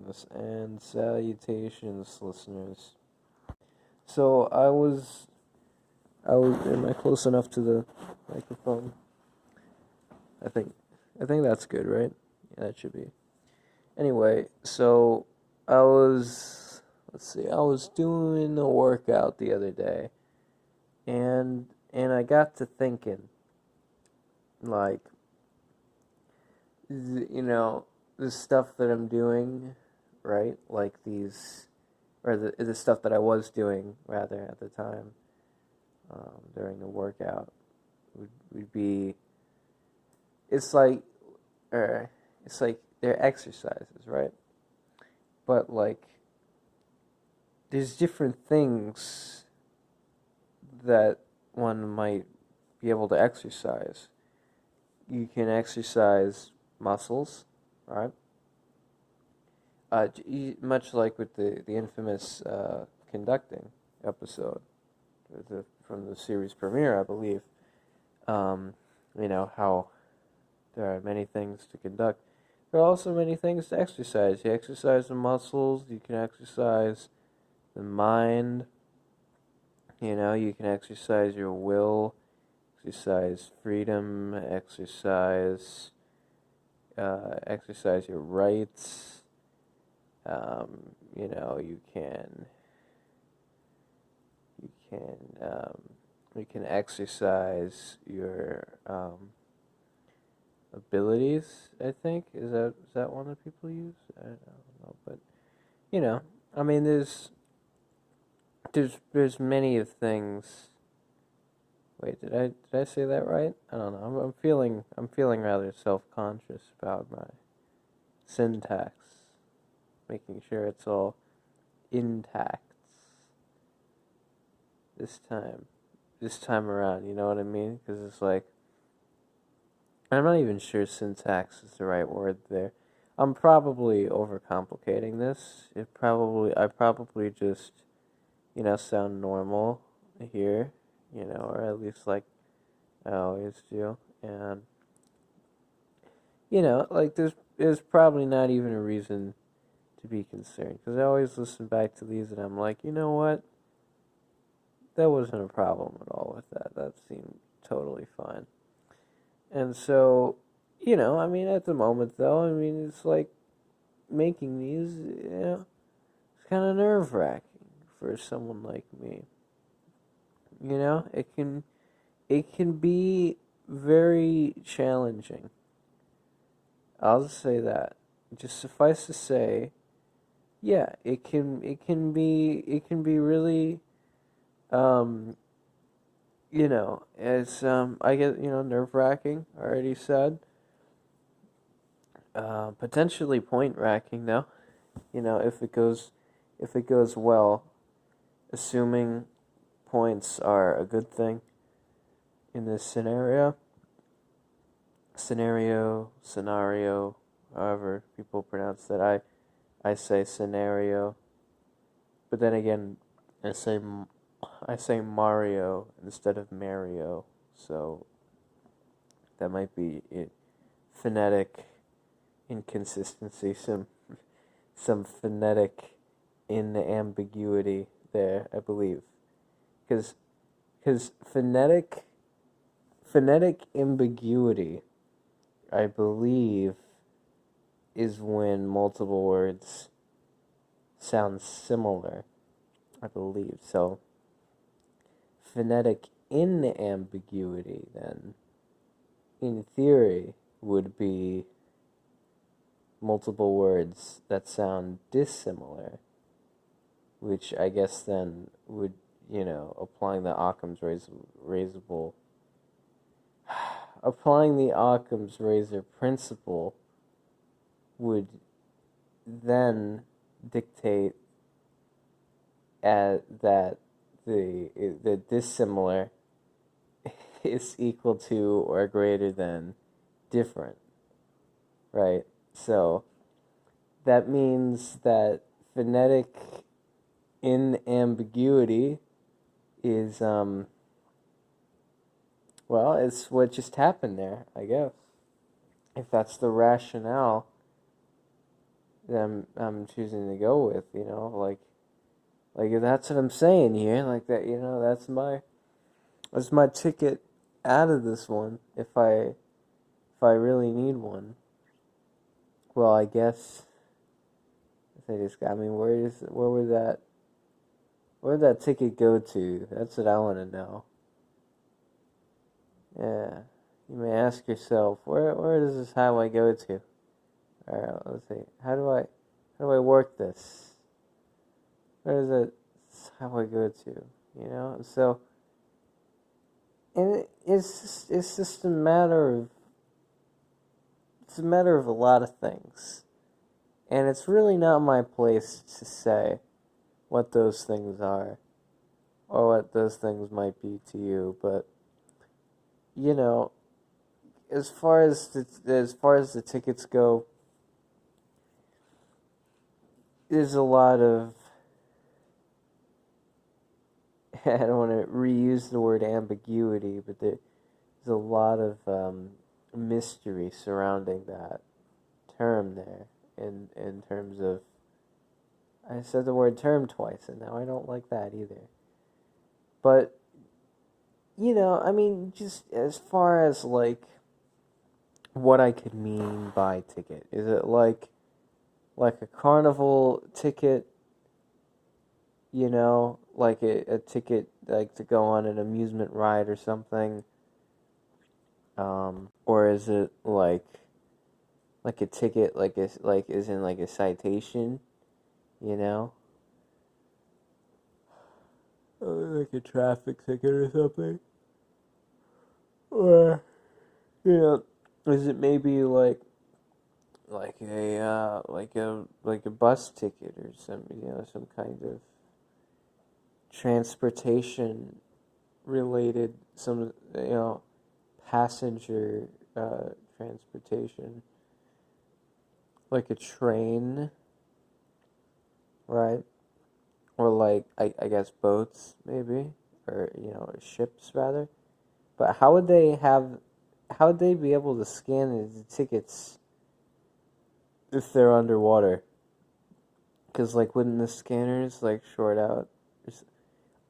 Greetings and salutations, listeners. So am I close enough to the microphone? I think, I think that's good, right? Yeah, that should be. Anyway, so I was doing a workout the other day, and I got to thinking, like, the stuff that I'm doing, right? Like these, or the stuff that I was doing rather at the time, during the workout would be, it's like, it's like they're exercises, right? But like, there's different things that one might be able to exercise. You can exercise muscles, right? Much like with the infamous conducting episode from the series premiere, I believe. Um, how there are many things to conduct. There are also many things to exercise. You exercise the muscles. You can exercise the mind. You can exercise your will, exercise freedom, exercise your rights. You can exercise your abilities. I think is that one that people use? I don't know, but I mean, there's many of things. Wait, did I say that right? I don't know. I'm feeling rather self-conscious about my syntax, making sure it's all intact this time around. You know what I mean? Because it's like, I'm not even sure syntax is the right word there. I'm probably overcomplicating this. I probably just, sound normal here, or at least like I always do. And, like there's probably not even a reason to be concerned. Because I always listen back to these and I'm like, you know what? That wasn't a problem at all with that. That seemed totally fine. And so, I mean, at the moment though, I mean, it's like making these, it's kind of nerve-wracking for someone like me. It can be very challenging. I'll just say that. Just suffice to say, yeah, it can be really, um, it's I get nerve-wracking. I already said, potentially point-wracking though. If it goes well, assuming points are a good thing in this scenario, however people pronounce that. I say scenario, but then again, I say Mario instead of Mario, so that might be it. Phonetic inconsistency, some phonetic inambiguity there, I believe, because phonetic ambiguity, I believe, is when multiple words sound similar. I believe so. Phonetic inambiguity, then, in theory, would be multiple words that sound dissimilar, which I guess then would, applying the Occam's razor principle would then dictate that the dissimilar is equal to or greater than different, right? So that means that phonetic inambiguity is well, it's what just happened there, I guess. If that's the rationale, that I'm choosing to go with, like that's what I'm saying here, like that, that's my ticket out of this one if I really need one. Well, I guess if they just got me, where'd that ticket go to? That's what I want to know. Yeah. You may ask yourself, where does this highway go to? Alright, let's see. How do I work this? Where does this highway go to? So, and it's just it's a matter of a lot of things. And it's really not my place to say what those things are or what those things might be to you, but you know, as far as the tickets go, there's a lot of I don't want to reuse the word ambiguity, but there's a lot of mystery surrounding that term there. In terms of, I said the word term twice, and now I don't like that either. But I mean, just as far as like what I could mean by ticket, is it like a carnival ticket? Like a ticket like to go on an amusement ride or something, or is it like a ticket like is in like a citation, you know, like a traffic ticket or something, or is it maybe like a bus ticket or some kind of transportation related, some passenger transportation, like a train, right? Or like I guess boats maybe, or ships rather. But how would they be able to scan the tickets if they're underwater? Because like wouldn't the scanners like short out?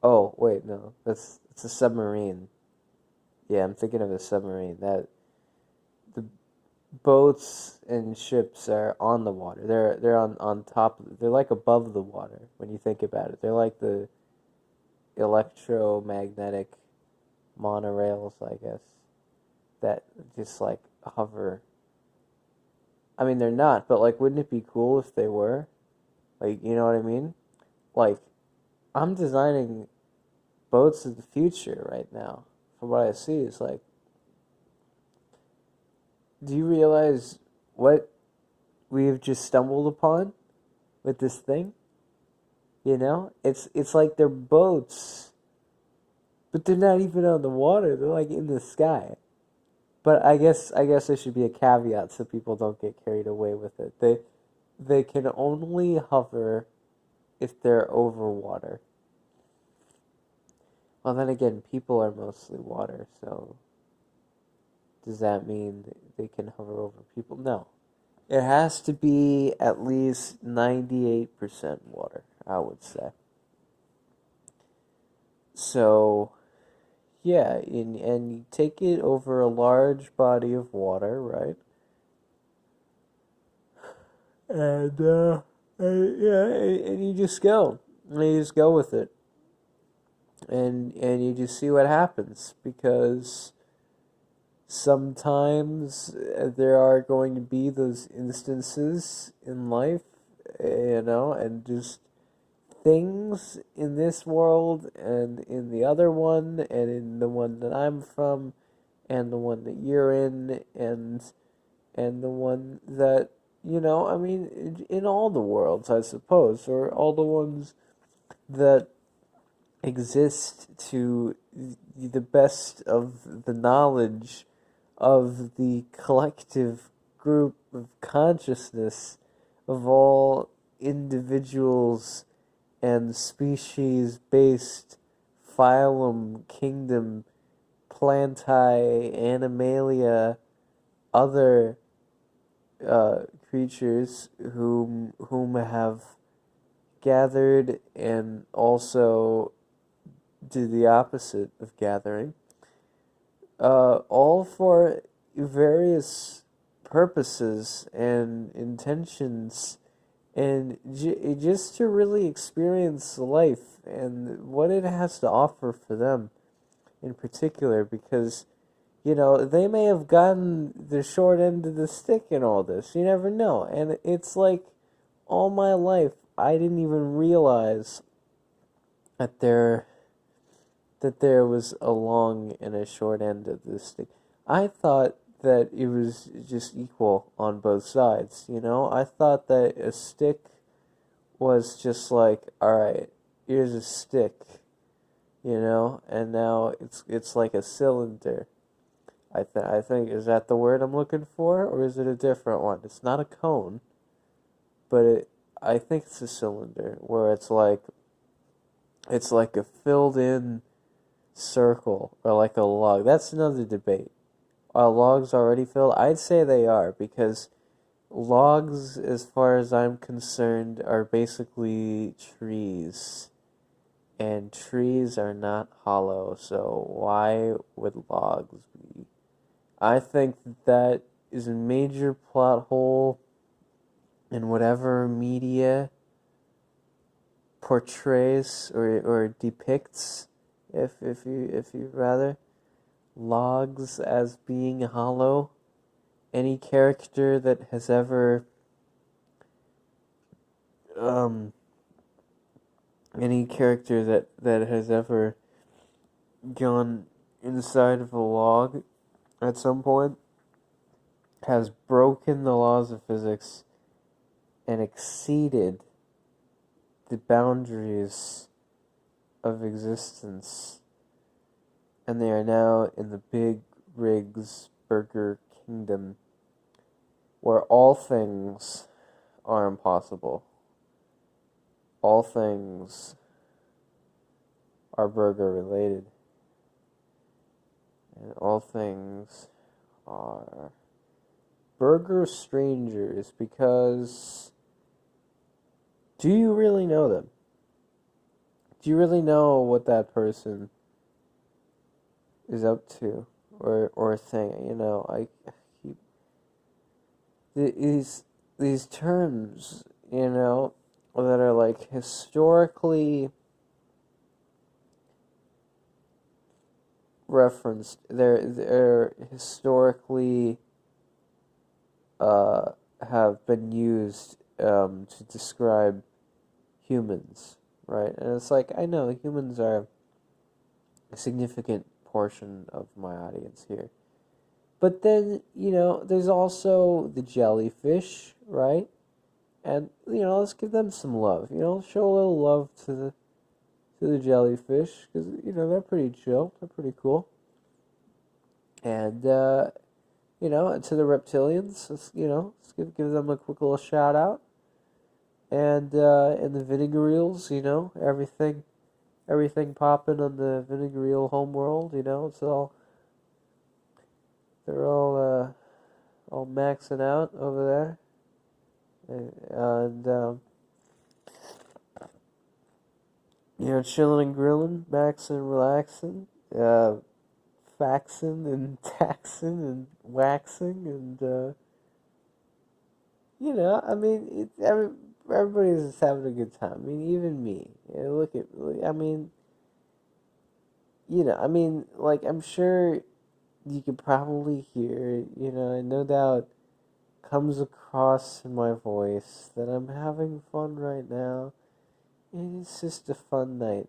Oh wait, no, it's a submarine. Yeah, I'm thinking of a submarine. That the boats and ships are on the water. They're on top. They're like above the water when you think about it. They're like the electromagnetic monorails, I guess, that just like hover. I mean, they're not, but like, wouldn't it be cool if they were? Like, you know what I mean? Like, I'm designing boats of the future right now. From what I see, is like, do you realize what we have just stumbled upon with this thing? It's like they're boats, but they're not even on the water. They're like in the sky. But I guess there should be a caveat so people don't get carried away with it. They can only hover if they're over water. Well, then again, people are mostly water, so does that mean they can hover over people? No. It has to be at least 98% water, I would say. So, yeah, and you take it over a large body of water, right? And, yeah, and you just go. And you just go with it. And you just see what happens, because sometimes there are going to be those instances in life, and just things in this world and in the other one and in the one that I'm from and the one that you're in and the one that I mean in all the worlds, I suppose, or all the ones that exist to the best of the knowledge of the collective group of consciousness of all individuals and species-based phylum, kingdom, plantae, animalia, other creatures whom have gathered and also do the opposite of gathering, all for various purposes and intentions, and just to really experience life and what it has to offer for them in particular, because they may have gotten the short end of the stick in all this. You never know. And it's like all my life I didn't even realize that there was a long and a short end of the stick. I thought that it was just equal on both sides, I thought that a stick was just like, all right, here's a stick, and now it's like a cylinder. I think, is that the word I'm looking for, or is it a different one? It's not a cone, but I think it's a cylinder, where it's like a filled-in circle, or like a log. That's another debate. Are logs already filled? I'd say they are, because logs, as far as I'm concerned, are basically trees. And trees are not hollow, so why would logs be? I think that is a major plot hole in whatever media portrays or depicts, if you rather, logs as being hollow. Any character that has ever has ever gone inside of a log at some point has broken the laws of physics and exceeded the boundaries of existence, and they are now in the big rigs burger kingdom, where all things are impossible. All things are burger related, and all things are burger strangers, because do you really know them? Do you really know what that person is up to or thing? I keep these terms, that are like historically referenced. They're historically have been used to describe humans, right? And it's like, I know humans are a significant portion of my audience here. But then, there's also the jellyfish, right? And, let's give them some love. Show a little love to the jellyfish, because, they're pretty chill. They're pretty cool. And, to the reptilians, let's give them a quick little shout out. And the vinegar eels, everything popping on the vinegar eel homeworld, it's they're all maxing out over there, and chilling and grilling, maxing, relaxing, faxing and taxing and waxing, and everybody's just having a good time. Even me. Like, I'm sure you could probably hear, and no doubt comes across in my voice that I'm having fun right now. It's just a fun night.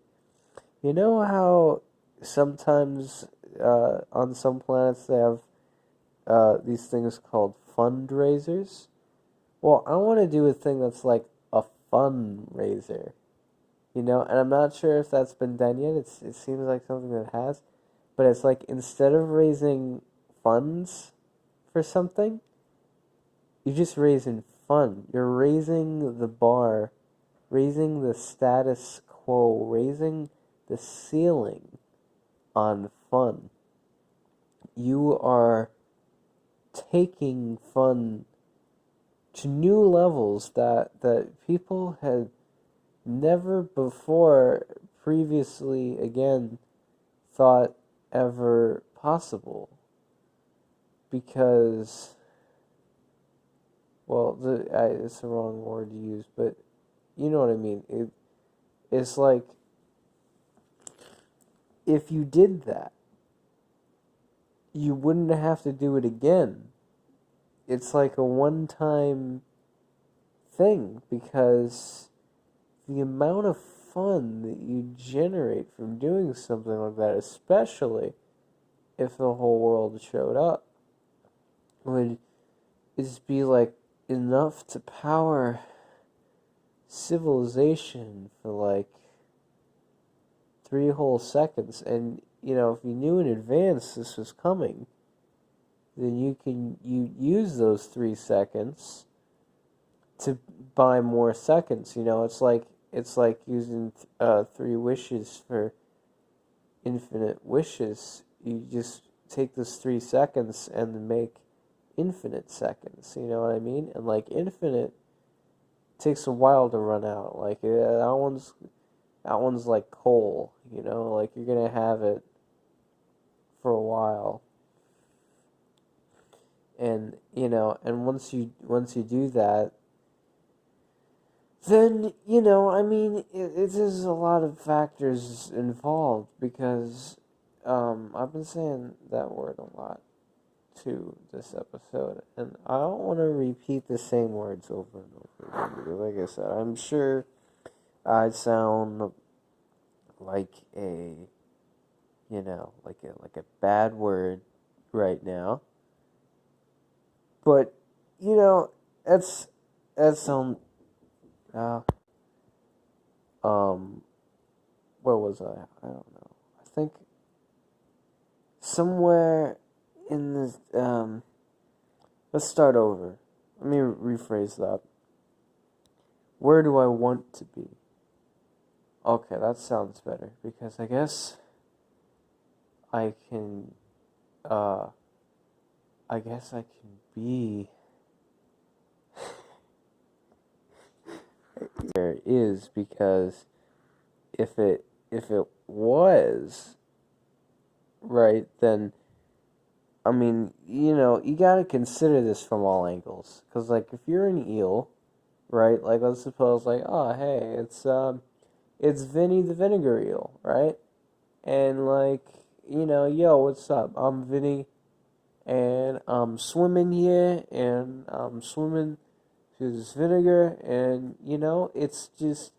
You know how sometimes on some planets they have these things called fundraisers? Well, I want to do a thing that's like a fundraiser, and I'm not sure if that's been done yet. It seems like something that has, but it's like, instead of raising funds for something, you're just raising fun. You're raising the bar, raising the status quo, raising the ceiling on fun. You are taking fun to new levels that people had never before previously again thought ever possible. Because, well, it's the wrong word to use, but you know what I mean. It's like if you did that, you wouldn't have to do it again. It's like a one-time thing because the amount of fun that you generate from doing something like that, especially if the whole world showed up, would just be like enough to power civilization for like 3 whole seconds. And if you knew in advance this was coming, then you use those 3 seconds to buy more seconds. It's like using 3 wishes for infinite wishes. You just take those 3 seconds and then make infinite seconds. You know what I mean? And like infinite takes a while to run out. Like that one's like coal. Like you're gonna have it for a while. And and once you do that, then I mean, there's a lot of factors involved because I've been saying that word a lot to this episode, and I don't want to repeat the same words over and over again because, like I said, I'm sure I sound like like a bad word right now, but that's on uh, um where was I don't know. I think somewhere in this let's start over. Let me rephrase that. Where do I want to be? Okay, that sounds better because I guess I can uh I guess I can be where it is because if it was right, then I mean, you gotta consider this from all angles. Cause like if you're an eel, right? Like let's suppose like, oh hey, it's Vinny the vinegar eel, right? And like, yo, what's up? I'm Vinny and I'm swimming here and I'm swimming through this vinegar and it's just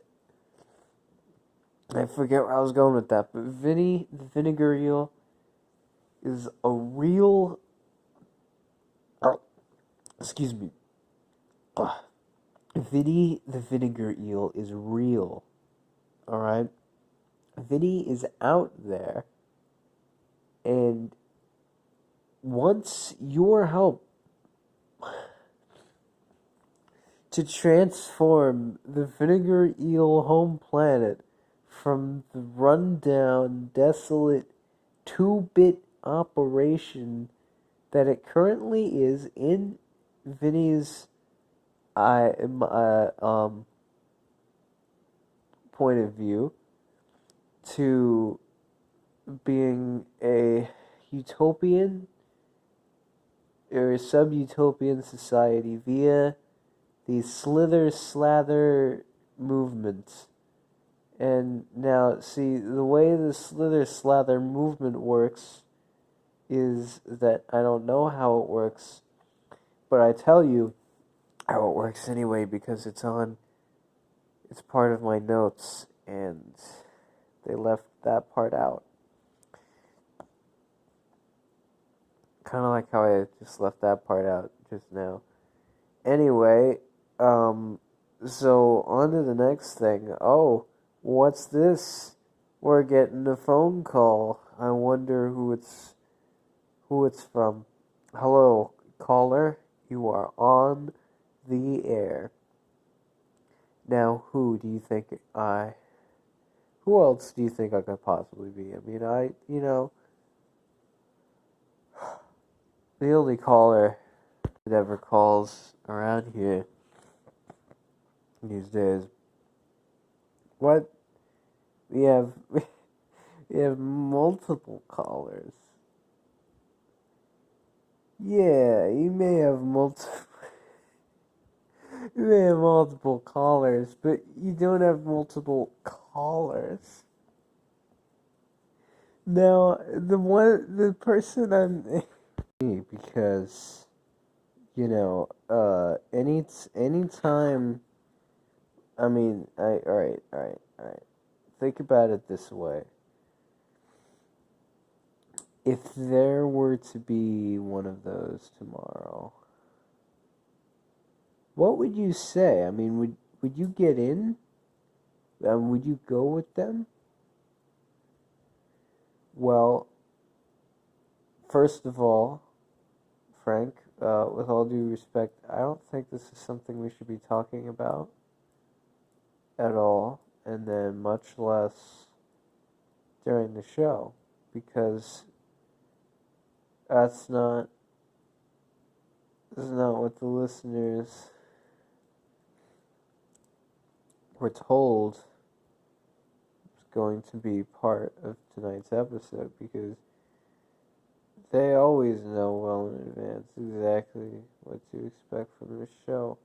I forget where I was going with that, but Vinny the vinegar eel is a real excuse me. Vinny the vinegar eel is real. Alright? Vinny is out there and wants your help to transform the vinegar eel home planet from the rundown, desolate 2-bit operation that it currently is in Vinny's point of view to being a utopian or a sub-utopian society via the slither slather movement. And now, see, the way the slither slather movement works is that I don't know how it works, but I tell you how it works anyway because it's part of my notes and they left that part out. Kind of like how I just left that part out just now. Anyway, so on to the next thing. Oh, what's this? We're getting a phone call. I wonder who it's from. Hello, caller. You are on the air. Now, who else do you think I could possibly be? I mean, the only caller it ever calls around here these days. What? We have we have multiple callers. Yeah, you may have multiple you may have multiple callers, but you don't have multiple callers. Now, the person I'm because anytime. I mean, all right. Think about it this way. If there were to be one of those tomorrow, what would you say? I mean, would you get in? Would you go with them? Well, first of all, Frank, with all due respect, I don't think this is something we should be talking about at all, and then much less during the show, because that's not this is not what the listeners were told was going to be part of tonight's episode, because they always know well in advance exactly what to expect from the show,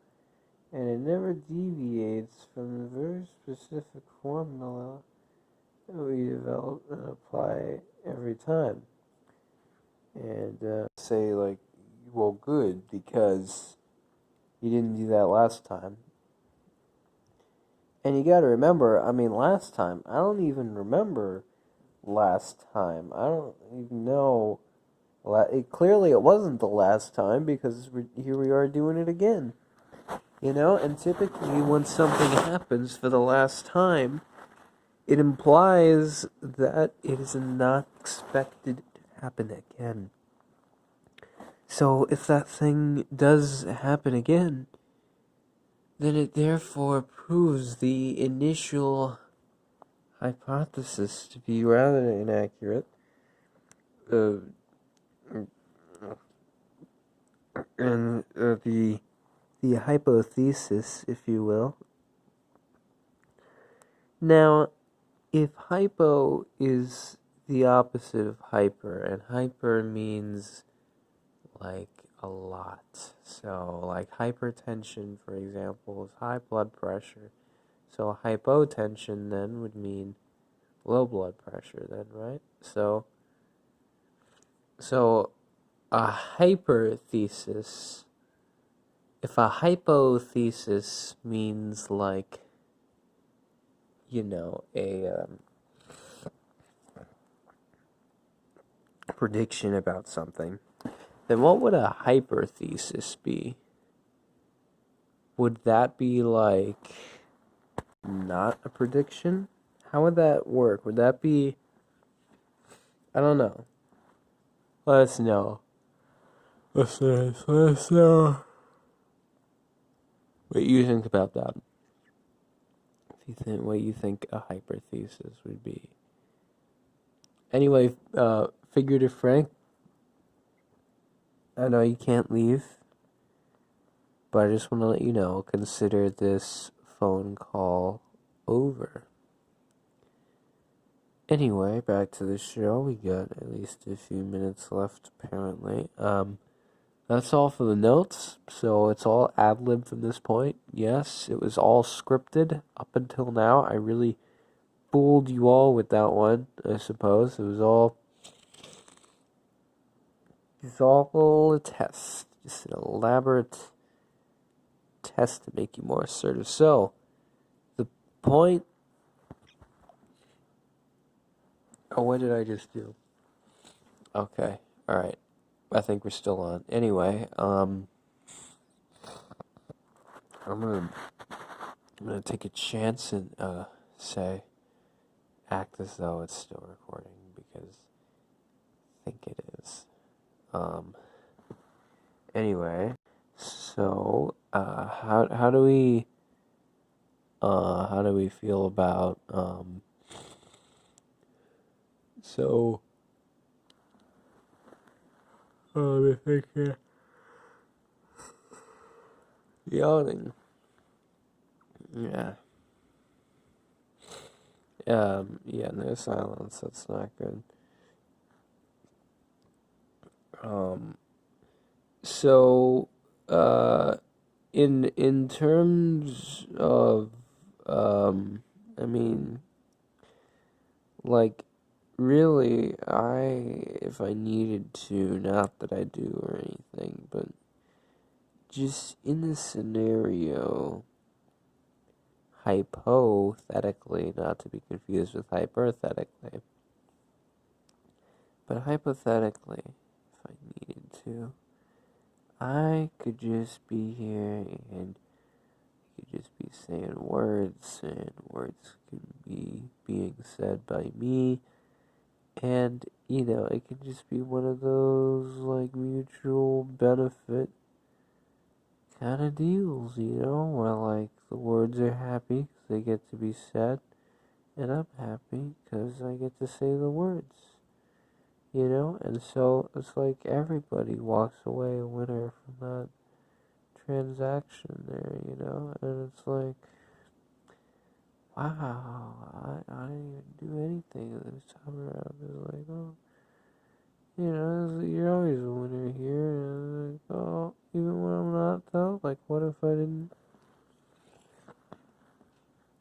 and it never deviates from the very specific formula that we develop and apply every time. And say, like, well, good, because you didn't do that last time. And you gotta remember, I mean, last time, I don't even remember last time. I don't even know. Clearly, it wasn't the last time, because here we are doing it again. And typically when something happens for the last time, it implies that it is not expected to happen again. So if that thing does happen again, then it therefore proves the initial hypothesis to be rather inaccurate. And the hypothesis, if you will. Now, if hypo is the opposite of hyper, and hyper means like a lot. So, like hypertension, for example, is high blood pressure. So, hypotension then would mean low blood pressure, then, right? So a hyperthesis, if a hypothesis means like, a prediction about something, then what would a hyperthesis be? Would that be like not a prediction? How would that work? Would that be, I don't know. Let us know. Let us know what you think about that. What you think a hyperthesis would be. Anyway, figurative Frank, I know you can't leave, but I just want to let you know, consider this phone call over. Anyway, back to the show. We got at least a few minutes left, apparently. That's all for the notes, so it's all ad-lib from this point. Yes, it was all scripted up until now. I really fooled you all with that one, I suppose. It was all a test. Just an elaborate test to make you more assertive. So, the point... Oh, what did I just do? Okay, alright. I think we're still on. Anyway, I'm gonna take a chance and act as though it's still recording, because I think it is. Anyway, so how do we feel about let me think here. Yawning. Yeah. Yeah, no silence, that's not good. So, uh, in terms of, I mean, like, really, if I needed to, not that I do or anything, but just in this scenario, hypothetically, not to be confused with hypothetically, but hypothetically, if I needed to, I could just be here and could just be saying words, and words can be being said by me, and, it can just be one of those, like, mutual benefit kind of deals, where, like, the words are happy 'cause they get to be said, and I'm happy because I get to say the words, and so it's like everybody walks away a winner from that transaction there, and it's like, wow, I didn't even do anything this time around. It's like, oh, you're always a winner here, and it's like, oh, even when I'm not though, like, what if I didn't,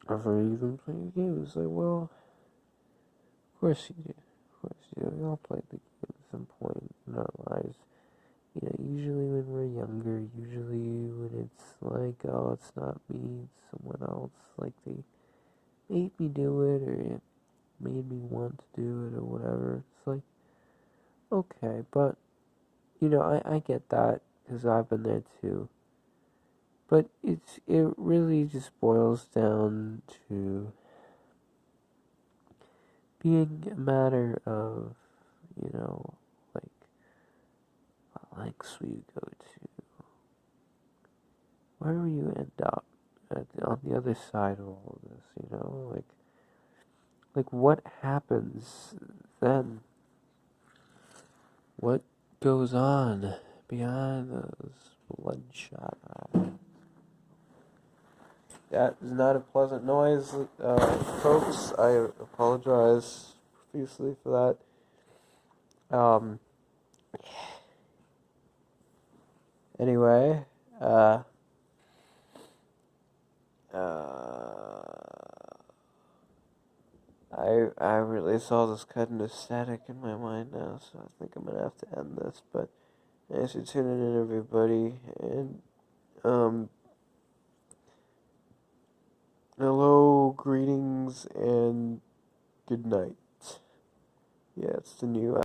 if I even play a game? It's like, well, of course you do, of course you do, we all play the game at some point in our lives. Usually when we're younger, usually when it's like, oh, it's not me, it's someone else, like they made me do it, or it made me want to do it, or whatever. It's like, okay, but, I get that, because I've been there too. But it really just boils down to being a matter of, like, what lengths will you go to? Where will you end up on the other side of all of this, like what happens then? What goes on behind those bloodshot eyes? That is not a pleasant noise, folks. I apologize profusely for that. Anyway, I really saw this kind of static in my mind now, so I think I'm gonna have to end this. But thanks for tuning in, everybody, and hello, greetings, and good night. Yeah, it's the new